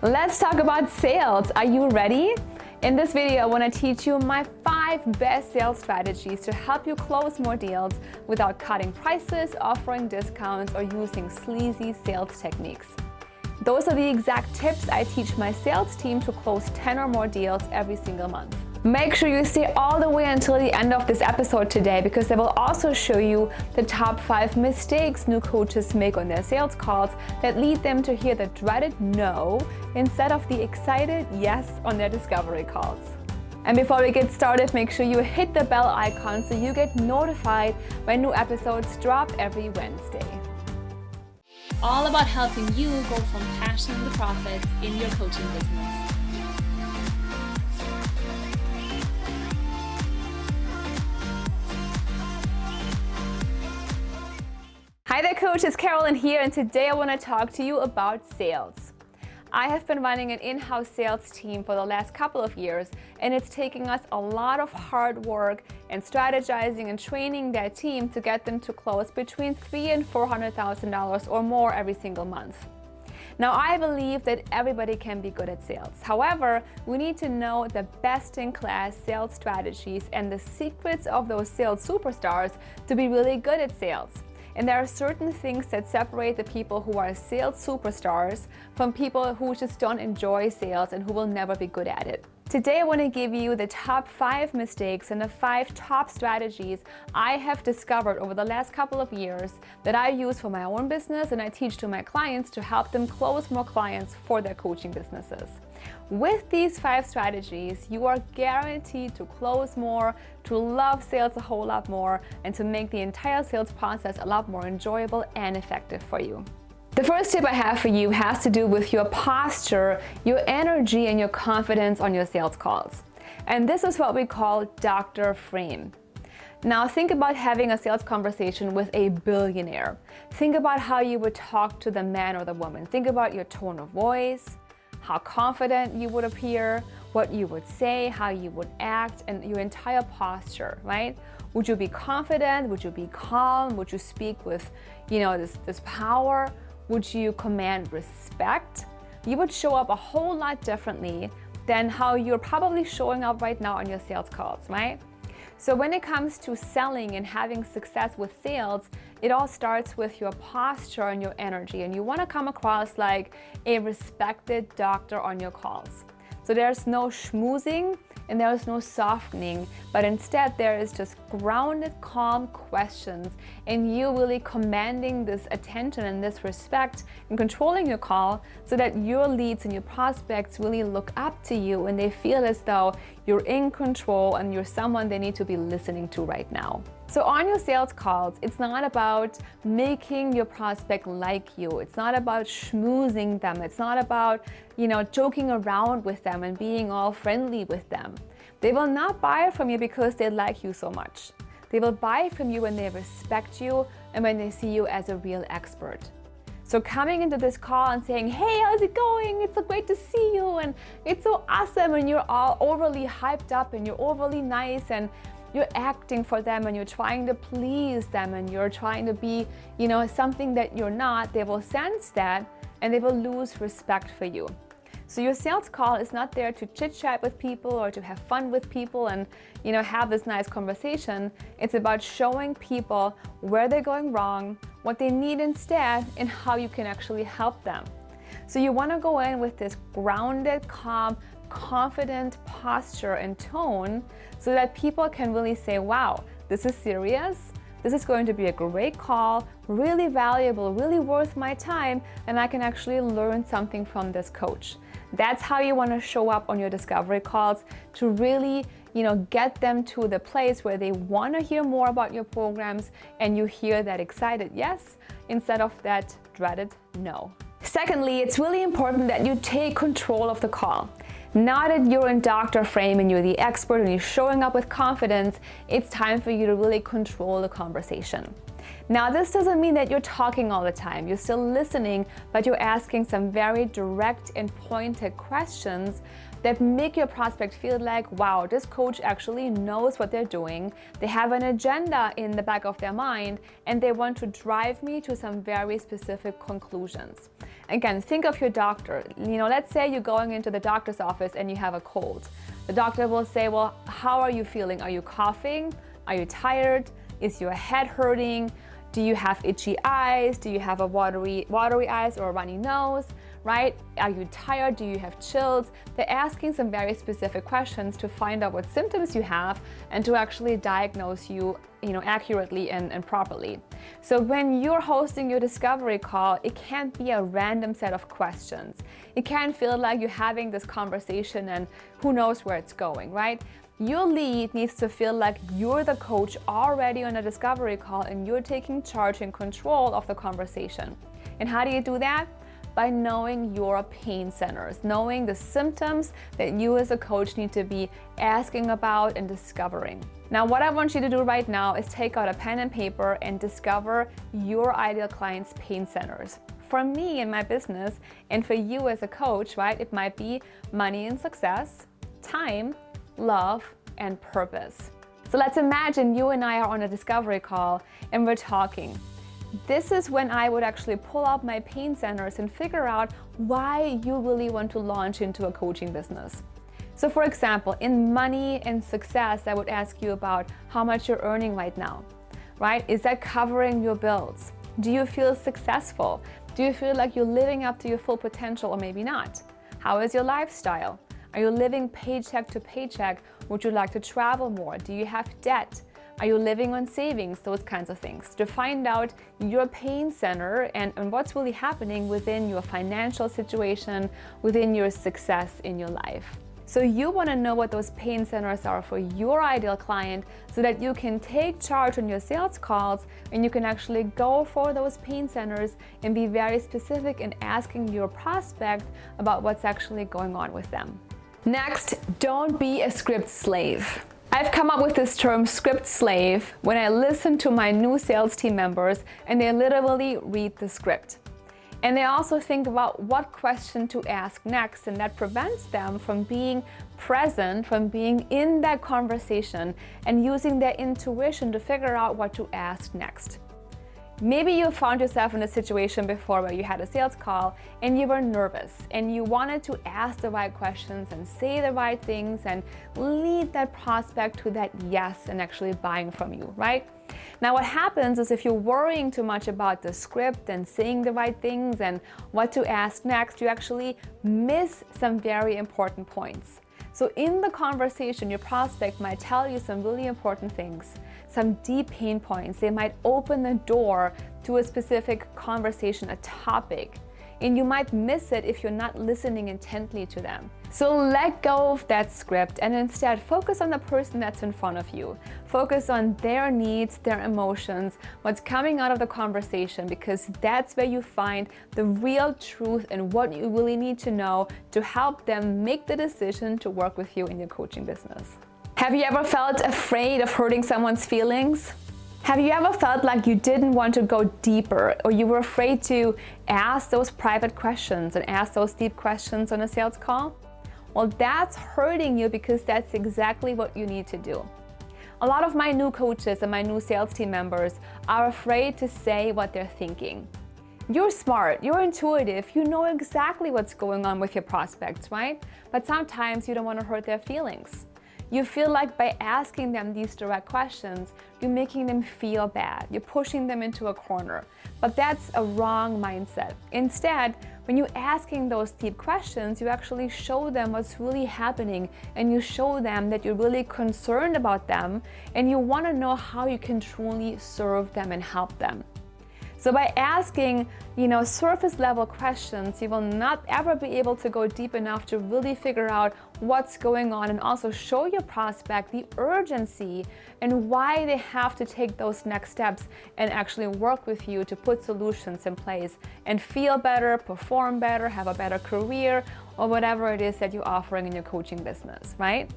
Let's talk about sales. Are you ready? In this video, I want to teach you my 5 best sales strategies to help you close more deals without cutting prices, offering discounts, or using sleazy sales techniques. Those are the exact tips I teach my sales team to close 10 or more deals every single month. Make sure you stay all the way until the end of this episode today, because I will also show you the top 5 mistakes new coaches make on their sales calls that lead them to hear the dreaded no instead of the excited yes on their discovery calls. And before we get started, make sure you hit the bell icon so you get notified when new episodes drop every Wednesday. All about helping you go from passion to profits in your coaching business. Hi there, coach, it's Carolin here, and today I want to talk to you about sales. I have been running an in-house sales team for the last couple of years, and it's taking us a lot of hard work and strategizing and training that team to get them to close between $300,000 and $400,000 or more every single month. Now, I believe that everybody can be good at sales. However, we need to know the best-in-class sales strategies and the secrets of those sales superstars to be really good at sales. And there are certain things that separate the people who are sales superstars from people who just don't enjoy sales and who will never be good at it. Today I want to give you the top 5 mistakes and the 5 top strategies I have discovered over the last couple of years that I use for my own business and I teach to my clients to help them close more clients for their coaching businesses. With these 5 strategies, you are guaranteed to close more, to love sales a whole lot more, and to make the entire sales process a lot more enjoyable and effective for you. The first tip I have for you has to do with your posture, your energy, and your confidence on your sales calls. And this is what we call Dr. Frame. Now think about having a sales conversation with a billionaire. Think about how you would talk to the man or the woman. Think about your tone of voice, how confident you would appear, what you would say, how you would act, and your entire posture, right? Would you be confident? Would you be calm? Would you speak with, this power? Would you command respect? You would show up a whole lot differently than how you're probably showing up right now on your sales calls, right? So when it comes to selling and having success with sales, it all starts with your posture and your energy, and you want to come across like a respected doctor on your calls. So there's no schmoozing and there's no softening, but instead there is just grounded, calm questions and you really commanding this attention and this respect and controlling your call so that your leads and your prospects really look up to you and they feel as though you're in control and you're someone they need to be listening to right now. So on your sales calls, it's not about making your prospect like you. It's not about schmoozing them. It's not about, joking around with them and being all friendly with them. They will not buy from you because they like you so much. They will buy from you when they respect you and when they see you as a real expert. So coming into this call and saying, hey, how's it going? It's so great to see you and it's so awesome, and you're all overly hyped up and you're overly nice and you're acting for them and you're trying to please them and you're trying to be, something that you're not, they will sense that and they will lose respect for you. So your sales call is not there to chit-chat with people or to have fun with people and, have this nice conversation. It's about showing people where they're going wrong, what they need instead, and how you can actually help them. So you want to go in with this grounded, calm, confident posture and tone so that people can really say, wow, this is serious. This is going to be a great call, really valuable, really worth my time, and I can actually learn something from this coach. That's how you want to show up on your discovery calls to really, get them to the place where they want to hear more about your programs and you hear that excited yes instead of that dreaded no. Secondly, it's really important that you take control of the call. Now that you're in Dr. Frame and you're the expert and you're showing up with confidence, it's time for you to really control the conversation. Now, this doesn't mean that you're talking all the time. You're still listening, but you're asking some very direct and pointed questions that make your prospect feel like, wow, this coach actually knows what they're doing. They have an agenda in the back of their mind, and they want to drive me to some very specific conclusions. Again, think of your doctor. Let's say you're going into the doctor's office and you have a cold. The doctor will say, well, how are you feeling? Are you coughing? Are you tired? Is your head hurting? Do you have itchy eyes? Do you have a watery eyes or a runny nose, right? Are you tired? Do you have chills? They're asking some very specific questions to find out what symptoms you have and to actually diagnose you, accurately and properly. So when you're hosting your discovery call, it can't be a random set of questions. It can't feel like you're having this conversation and who knows where it's going, right? Your lead needs to feel like you're the coach already on a discovery call and you're taking charge and control of the conversation. And how do you do that? By knowing your pain centers, knowing the symptoms that you as a coach need to be asking about and discovering. Now, what I want you to do right now is take out a pen and paper and discover your ideal client's pain centers. For me in my business and for you as a coach, right, it might be money and success, time, love, and purpose. So let's imagine you and I are on a discovery call and we're talking. This is when I would actually pull out my pain centers and figure out why you really want to launch into a coaching business. So for example, in money and success, I would ask you about how much you're earning right now, right? Is that covering your bills? Do you feel successful? Do you feel like you're living up to your full potential or maybe not? How is your lifestyle? Are you living paycheck to paycheck? Would you like to travel more? Do you have debt? Are you living on savings? Those kinds of things. To find out your pain center and what's really happening within your financial situation, within your success in your life. So you want to know what those pain centers are for your ideal client so that you can take charge on your sales calls and you can actually go for those pain centers and be very specific in asking your prospect about what's actually going on with them. Next, don't be a script slave. I've come up with this term script slave when I listen to my new sales team members and they literally read the script. And they also think about what question to ask next, and that prevents them from being present, from being in that conversation and using their intuition to figure out what to ask next. Maybe you found yourself in a situation before where you had a sales call and you were nervous and you wanted to ask the right questions and say the right things and lead that prospect to that yes and actually buying from you, right? Now what happens is if you're worrying too much about the script and saying the right things and what to ask next, you actually miss some very important points. So in the conversation, your prospect might tell you some really important things, some deep pain points. They might open the door to a specific conversation, a topic, and you might miss it if you're not listening intently to them. So let go of that script and instead focus on the person that's in front of you. Focus on their needs, their emotions, what's coming out of the conversation, because that's where you find the real truth and what you really need to know to help them make the decision to work with you in your coaching business. Have you ever felt afraid of hurting someone's feelings? Have you ever felt like you didn't want to go deeper, or you were afraid to ask those private questions and ask those deep questions on a sales call? Well, that's hurting you because that's exactly what you need to do. A lot of my new coaches and my new sales team members are afraid to say what they're thinking. You're smart, you're intuitive, you know exactly what's going on with your prospects, right? But sometimes you don't want to hurt their feelings. You feel like by asking them these direct questions, you're making them feel bad. You're pushing them into a corner. But that's a wrong mindset. Instead, when you're asking those deep questions, you actually show them what's really happening and you show them that you're really concerned about them and you want to know how you can truly serve them and help them. So by asking, surface level questions, you will not ever be able to go deep enough to really figure out what's going on and also show your prospect the urgency and why they have to take those next steps and actually work with you to put solutions in place and feel better, perform better, have a better career, or whatever it is that you're offering in your coaching business, right?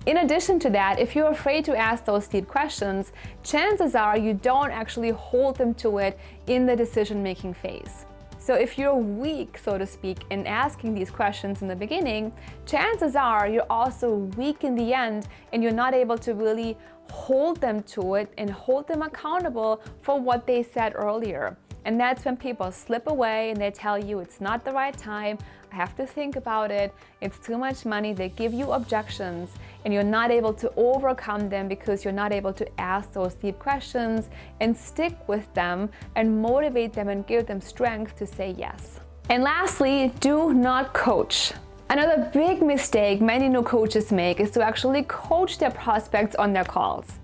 In addition to that, if you're afraid to ask those deep questions, chances are you don't actually hold them to it in the decision-making phase. So if you're weak, so to speak, in asking these questions in the beginning, chances are you're also weak in the end and you're not able to really hold them to it and hold them accountable for what they said earlier. And that's when people slip away and they tell you it's not the right time, I have to think about it, it's too much money. They give you objections and you're not able to overcome them because you're not able to ask those deep questions and stick with them and motivate them and give them strength to say yes. And lastly, do not coach. Another big mistake many new coaches make is to actually coach their prospects on their calls.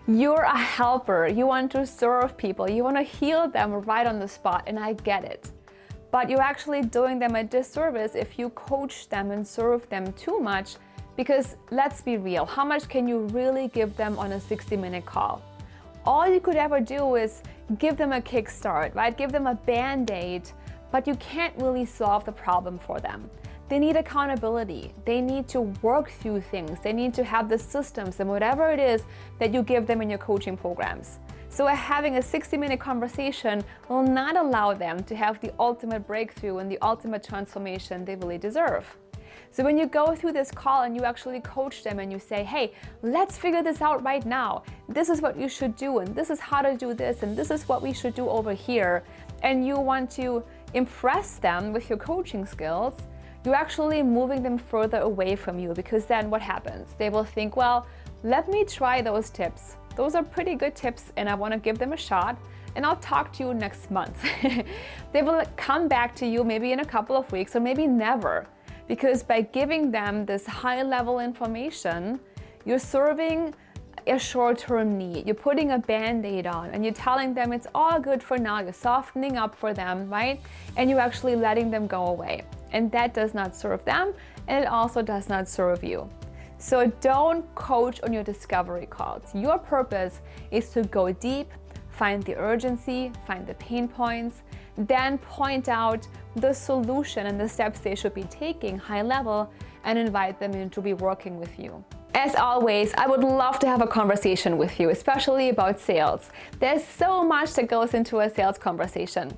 You're a helper, you want to serve people, you want to heal them right on the spot, and I get it. But you're actually doing them a disservice if you coach them and serve them too much, because let's be real, how much can you really give them on a 60-minute call? All you could ever do is give them a kickstart, right? Give them a band-aid, but you can't really solve the problem for them. They need accountability. They need to work through things. They need to have the systems and whatever it is that you give them in your coaching programs. So having a 60-minute conversation will not allow them to have the ultimate breakthrough and the ultimate transformation they really deserve. So when you go through this call and you actually coach them and you say, hey, let's figure this out right now. This is what you should do, and this is how to do this, and this is what we should do over here. And you want to impress them with your coaching skills, you're actually moving them further away from you, because then what happens? They will think, well, let me try those tips. Those are pretty good tips and I want to give them a shot, and I'll talk to you next month. They will come back to you maybe in a couple of weeks or maybe never, because by giving them this high-level information, you're serving a short-term need. You're putting a band-aid on and you're telling them it's all good for now. You're softening up for them, right? And you're actually letting them go away. And that does not serve them, and it also does not serve you. So don't coach on your discovery calls. Your purpose is to go deep, find the urgency, find the pain points, then point out the solution and the steps they should be taking high level and invite them in to be working with you. As always, I would love to have a conversation with you, especially about sales. There's so much that goes into a sales conversation.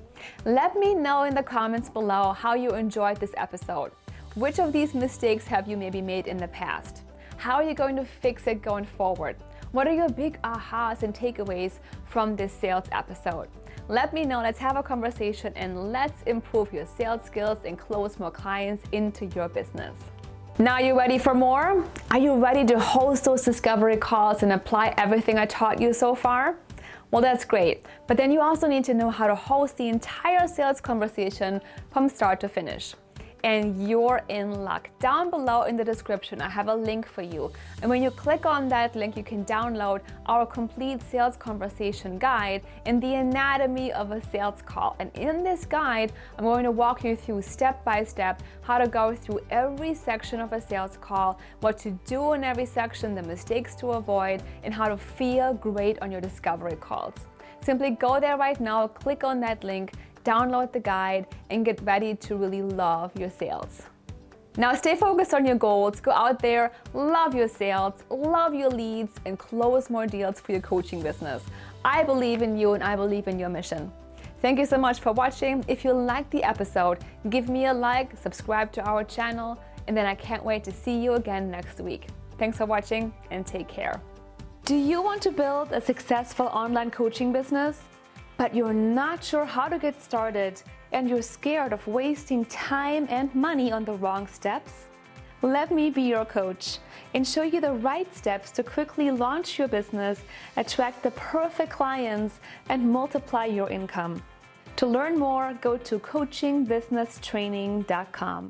Let me know in the comments below how you enjoyed this episode. Which of these mistakes have you maybe made in the past? How are you going to fix it going forward? What are your big ahas and takeaways from this sales episode? Let me know, let's have a conversation, and let's improve your sales skills and close more clients into your business. Now you ready for more? Are you ready to host those discovery calls and apply everything I taught you so far? Well, that's great, but then you also need to know how to host the entire sales conversation from start to finish. And you're in luck. Down below in the description, I have a link for you. And when you click on that link, you can download our complete sales conversation guide and the anatomy of a sales call. And in this guide, I'm going to walk you through step by step how to go through every section of a sales call, what to do in every section, the mistakes to avoid, and how to feel great on your discovery calls. Simply go there right now, click on that link, download the guide, and get ready to really love your sales. Now stay focused on your goals, go out there, love your sales, love your leads, and close more deals for your coaching business. I believe in you and I believe in your mission. Thank you so much for watching. If you liked the episode, give me a like, subscribe to our channel, and then I can't wait to see you again next week. Thanks for watching and take care. Do you want to build a successful online coaching business, but you're not sure how to get started and you're scared of wasting time and money on the wrong steps? Let me be your coach and show you the right steps to quickly launch your business, attract the perfect clients, and multiply your income. To learn more, go to coachingbusinesstraining.com.